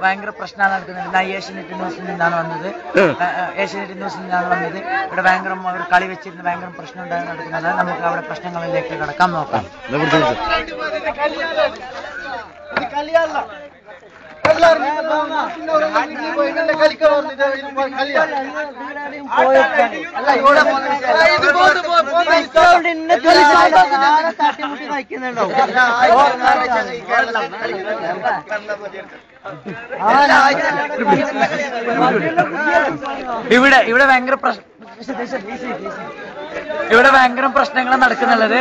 ഭയങ്കര പ്രശ്നമാണ് നടക്കുന്നത്. ഏഷ്യാനെറ്റ് ന്യൂസിൽ നിന്നാണ് വന്നത്. ഇവിടെ ഭയങ്കര ഒരു കളി വെച്ചിരുന്ന് ഭയങ്കര പ്രശ്നം ഉണ്ടായി നടക്കുന്നത്. നമുക്ക് അവിടെ പ്രശ്നങ്ങളിലേക്ക് കടക്കാം, നോക്കാം. ഇവിടെ ഭയങ്കര പ്രശ്നങ്ങൾ നടക്കുന്നുള്ളത്.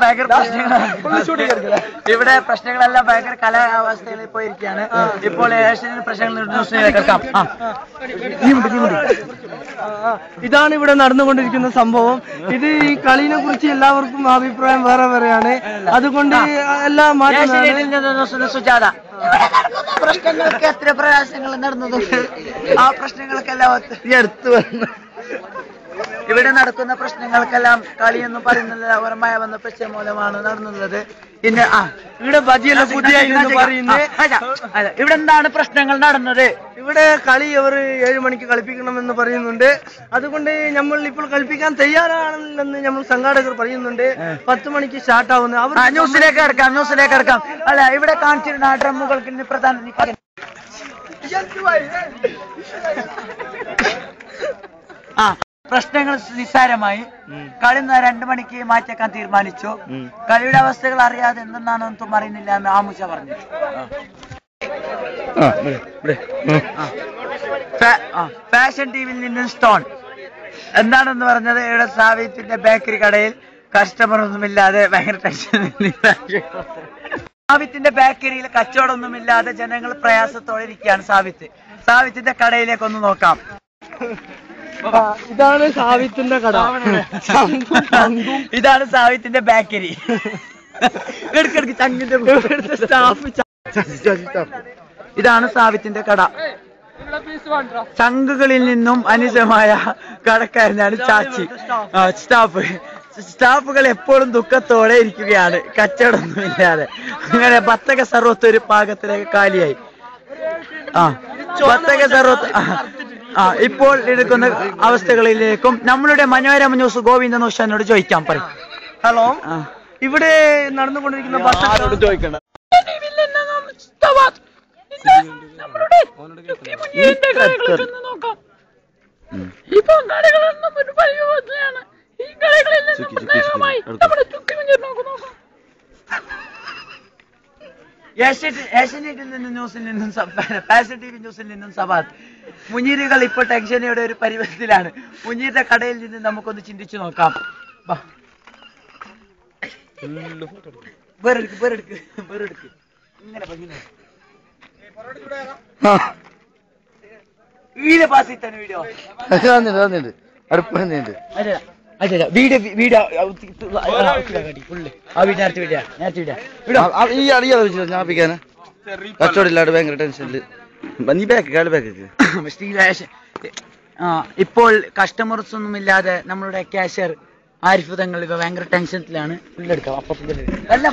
ഭയങ്കര പ്രശ്നങ്ങൾ ഇവിടെ പ്രശ്നങ്ങളെല്ലാം ഭയങ്കര കലാവസ്ഥയിൽ പോയിരിക്കുകയാണ്. ഇപ്പോൾ ഏഷ്യൻ പ്രശ്നങ്ങൾ കേൾക്കാം. ഇതാണ് ഇവിടെ നടന്നുകൊണ്ടിരിക്കുന്ന സംഭവം. ഇത് ഈ കളിനെ കുറിച്ച് എല്ലാവർക്കും അഭിപ്രായം വേറെ വേറെയാണ്. അതുകൊണ്ട് എല്ലാം സുജാത പ്രശ്നങ്ങൾക്ക് എത്ര പ്രയാസങ്ങൾ നടന്നതുണ്ട്. ആ പ്രശ്നങ്ങൾക്കെല്ലാം എടുത്തു വന്നു. ഇവിടെ നടക്കുന്ന പ്രശ്നങ്ങൾക്കെല്ലാം കളിയൊന്നും പറയുന്നില്ല. ഓരമായ വന്ന പ്രശ്നം മൂലമാണ് നടന്നുള്ളത്. പിന്നെ ഇവിടെ ബജിയല്ല പുതിയ പറയുന്നത്. ഇവിടെ എന്താണ് പ്രശ്നങ്ങൾ നടന്നത്? ഇവിടെ കളി അവർ 7 മണിക്ക് കളിപ്പിക്കണമെന്ന് പറയുന്നുണ്ട്. അതുകൊണ്ട് നമ്മൾ ഇപ്പോൾ കളിപ്പിക്കാൻ തയ്യാറാണെന്ന് നമ്മൾ സംഘാടകർ പറയുന്നുണ്ട്. 10 മണിക്ക് സ്റ്റാർട്ട് ആവുന്നത്. അവർ ന്യൂസിലേക്ക് കിടക്കാം. അല്ല, ഇവിടെ കാണിച്ചിരുന്ന ഡ്രമ്മുകൾക്ക് പ്രധാന പ്രശ്നങ്ങൾ നിസ്സാരമായി. കളി 2 മണിക്ക് മാറ്റിയേക്കാൻ തീരുമാനിച്ചു. കളിയുടെ അവസ്ഥകൾ അറിയാതെ എന്തെന്നാണെന്നും അറിയുന്നില്ല എന്ന് ആമുഷ പറഞ്ഞു. ഫാഷൻ ടിവിയിൽ നിന്നും സ്റ്റോൺ എന്താണെന്ന് പറഞ്ഞത്, ഇവിടെ സാവിത്തിന്റെ ബേക്കറി കടയിൽ കസ്റ്റമർ ഒന്നുമില്ലാതെ ഭയങ്കര ടെൻഷൻ. സാവിത്തിന്റെ ബേക്കറിയിൽ കച്ചവടമൊന്നുമില്ലാതെ ജനങ്ങൾ പ്രയാസത്തോടെ ഇരിക്കുകയാണ്. സാവിത്തിന്റെ കടയിലേക്കൊന്ന് നോക്കാം. ഇതാണ് സാവിത്തിന്റെ കട. ഇതാണ് സാവിത്തിന്റെ ബേക്കറി. ഇതാണ് സാവിത്തിന്റെ കട. ചങ്കുകളിൽ നിന്നും അനുജമായ കടക്കാരനാണ് ചാച്ചി. സ്റ്റാഫുകൾ എപ്പോഴും ദുഃഖത്തോടെ ഇരിക്കുകയാണ്, കച്ചവടമൊന്നുമില്ലാതെ. അങ്ങനെ ബത്തക സർവത്ത് ഒരു പാകത്തിലേക്ക് കാലിയായി. ബത്തക സർവത്ത് ഇപ്പോൾ എടുക്കുന്ന അവസ്ഥകളിലേക്കും നമ്മളുടെ മനോരമ ന്യൂസ് ഗോവിന്ദ നൂഷനോട് ചോദിക്കാൻ പറയും. ഹലോ, ഇവിടെ നടന്നുകൊണ്ടിരിക്കുന്ന ചോദിക്കണ്ട. ഏഷ്യാനെറ്റിൽ നിന്നും ന്യൂസിൽ നിന്നും ഫാഷൻ ടിവി ന്യൂസിൽ നിന്നും സവാദ്. മുനീറുകൾ ഇപ്പോൾ ടെൻഷനയുടെ ഒരു പരിവത്തിലാണ്. മുനീറിന്റെ കടയിൽ നിന്ന് നമുക്കൊന്ന് ചിന്തിച്ചു നോക്കാം. വീഡിയോ കച്ചവടമില്ലാണ്ട് ഭയങ്കര ടെൻഷനില്. ഇപ്പോൾ കസ്റ്റമേഴ്സ് ഒന്നും ഇല്ലാതെ നമ്മളുടെ ക്യാഷ്യർ ആരിഫ് തങ്ങൾ ഇവ ഭയങ്കര ടെൻഷനിലാണ്. പുല്ലെടുക്കാം. അപ്പൊ എല്ലാം